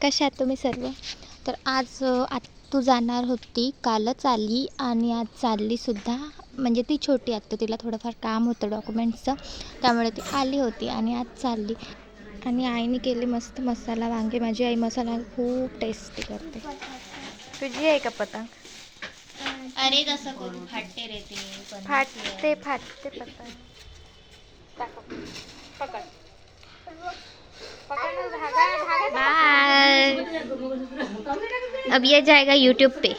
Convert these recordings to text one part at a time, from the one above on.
कशा आहात तुम्ही सर्व? तर आज आत्तू जाणार होती, कालच आली आणि आज चाललीसुद्धा. म्हणजे ती छोटी आत्तू, तिला थोडंफार काम होतं डॉक्युमेंट्सचं, त्यामुळे ती आली होती आणि आज चालली. आणि आईने केली मस्त मसाला वांगे. माझी आई मसाला खूप टेस्टी करते. तुझी आहे का पतंग? अरे कसं करू फाटते रे ते फाटते फाटते पतंग. पकड बाय. अब ये जाएगा यूट्यूब पे.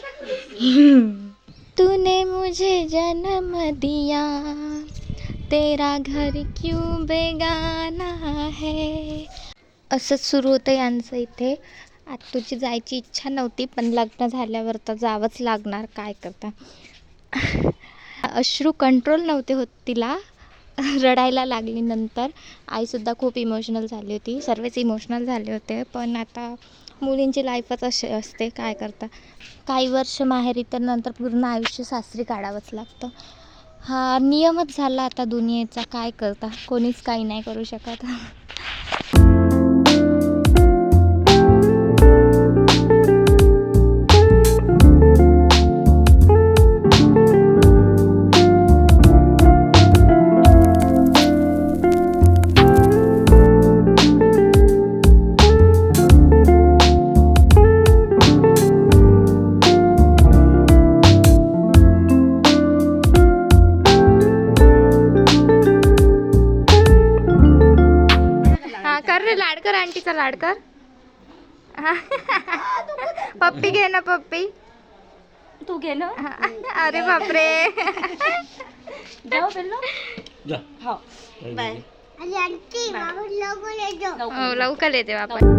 तूने मुझे जन्म दिया, तेरा घर क्यों बेगाना है. असंच सुरू होतं यांचं इथे. आत्तूची जायची इच्छा नव्हती, पण लग्न झाल्यावर तर जावंच लागणार, काय करता. अश्रू कंट्रोल नव्हते होत तिला, रडायला लागली. नंतर आईसुद्धा खूप इमोशनल झाली होती, सर्वच इमोशनल झाले होते. पण आता मुलींची लाईफच अशी असते, काय करता. काही वर्ष माहेरी तर नंतर पूर्ण आयुष्य सासरी काढावंच लागतं. हा नियमच झाला आता दुनियेचा, काय करता. कोणीच काही नाही करू शकत. कर रे लाडकर, आंटीचा लाडकर. पप्पी घे ना, पप्पी तू घे ना. अरे बापरे. जाऊ पेल्लो जा. हो बाय. लवकर येते आपण.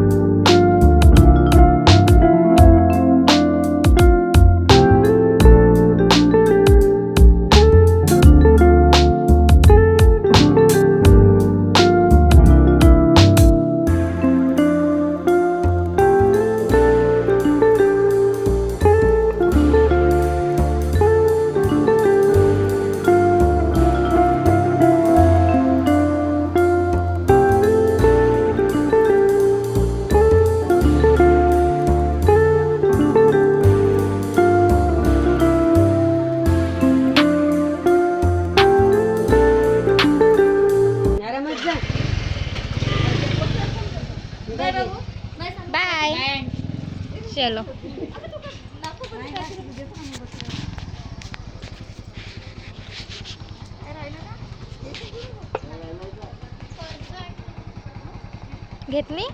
बाय. चलो. घेतली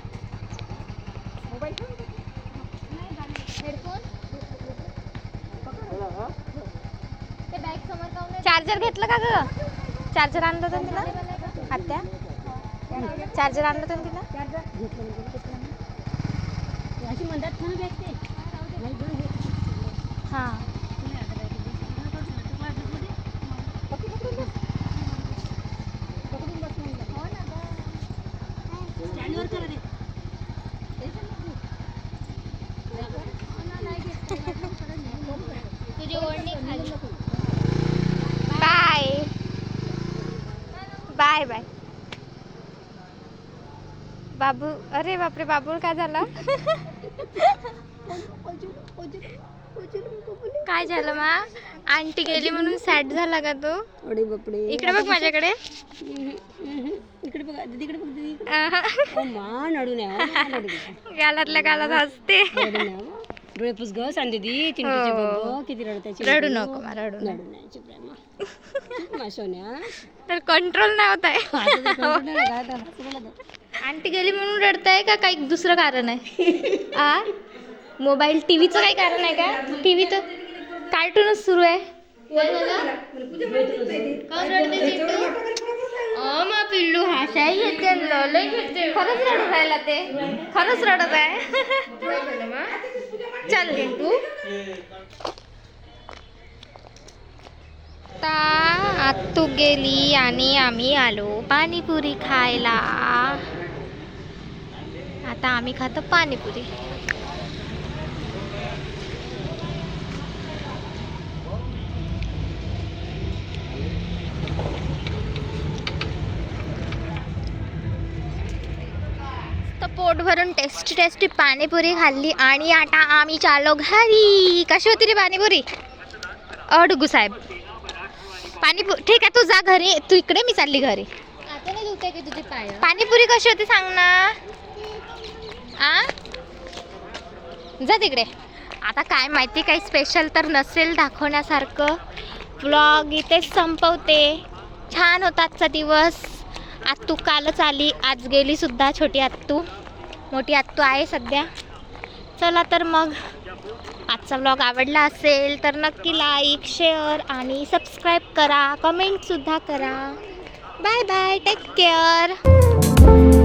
चार्जर घेतलं का ग? चार्जर आणलं होतं तिला आत्या. चार्जर आणलं होतं तिला. हां तुझी ओढणी खाली. Bye bye bye. बाबू, अरे बापरे, बाबूल काय झालं? काय झालं मा? आंटी गेली म्हणून सॅड झाला का तो? अरे बापरे. इकडे बघ माझ्याकडे. इकडे बघ, दीदीकडे बघ, दीदी. ओ मा नडू नये. गालातल्या गालात हसते. डोळे पुस ग सांग दीदी. चिंटूचे बघ किती रडताची. रडू नको मा, रडू नको. नडू नाही चुप राहा मा सोन्या. तर कंट्रोल नाही होत आहे. आंटी गेली म्हणून रडताय का काही दुसरं कारण आहे? आ मोबाईल टीव्हीचं काही कारण आहे का? टीव्ही तर कार्टूनच सुरू आहे. मा पिल्लू हसाई घेते, लय घेते. खरंच रडू राहिला ते, खरंच रडत आहे. चल तू. आता आत्तू गेली आणि आम्ही आलो पाणीपुरी खायला. आता आम्ही खातो पाणीपुरी. पोट भरून टेस्टी पाणीपुरी खाल्ली आणि आता आम्ही चाललो घरी. कशी होती रे पाणीपुरी? डुगू साहेब ठीक आहे, तू जा घरी, तू इकडे, मी चालली घरी. आता नाही दुखते की तुझे पाय? पाणीपुरी कशी होती सांग ना. जा तिकडे. आता काय माहिती, काही स्पेशल तर नसेल दाखवण्यासारखं. व्लॉग इथेच संपवते. छान होता आजचा दिवस. आत्तू कालच आली, आज गेली सुद्धा छोटी आत्तू. मोठी आत्तू आहे सध्या. चला तर मग, आजचा व्लॉग आवडला असेल तर नक्की लाईक, शेअर आणि सबस्क्राईब करा. कमेंटसुद्धा करा. Bye bye, take care.